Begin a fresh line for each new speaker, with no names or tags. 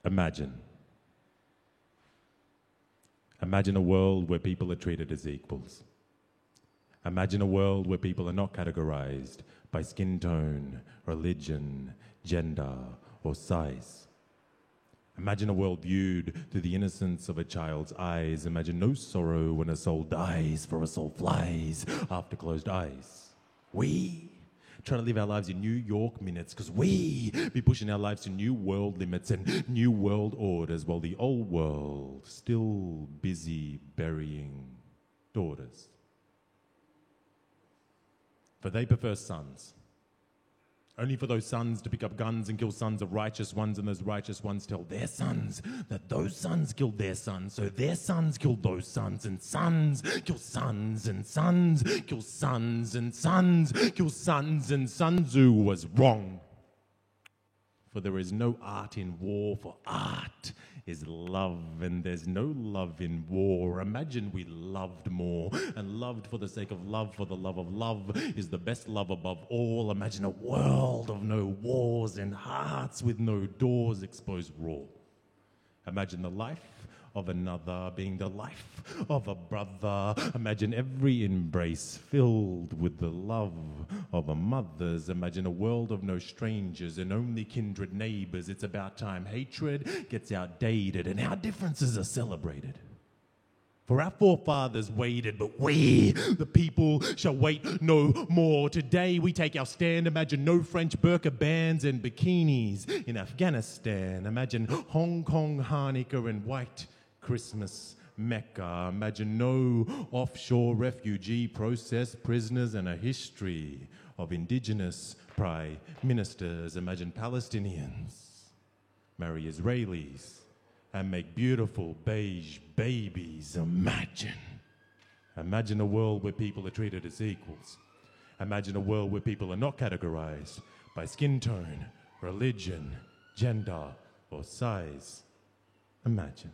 Imagine. Imagine a world where people are treated as equals. Imagine a world where people are not categorized by skin tone, religion, gender, or size. Imagine a world viewed through the innocence of a child's eyes. Imagine no sorrow when a soul dies, for a soul flies after closed eyes. We trying to live our lives in New York minutes, because we be pushing our lives to new world limits and new world orders, while the old world still busy burying daughters. For they prefer sons. Only for those sons to pick up guns and kill sons of righteous ones, and those righteous ones tell their sons that those sons killed their sons, so their sons killed those sons, and sons kill sons, and sons kill sons, and sons kill sons, and Sun Tzu was wrong. For there is no art in war, for art is love, and there's no love in war. Imagine we loved more, and loved for the sake of love, for the love of love is the best love above all. Imagine a world of no wars and hearts with no doors exposed raw. Imagine the life of another being the life of a brother. Imagine every embrace filled with the love of a mother's. Imagine a world of no strangers and only kindred neighbors. It's about time hatred gets outdated and our differences are celebrated. For our forefathers waited, but we, the people, shall wait no more. Today we take our stand. Imagine no French burqa bands and bikinis in Afghanistan. Imagine Hong Kong Hanukkah and white Christmas Mecca. Imagine no offshore refugee process prisoners and a history of indigenous prime ministers. Imagine Palestinians marry Israelis and make beautiful beige babies. Imagine a world where people are treated as equals. Imagine a world where people are not categorized by skin tone, religion, gender, or size. Imagine.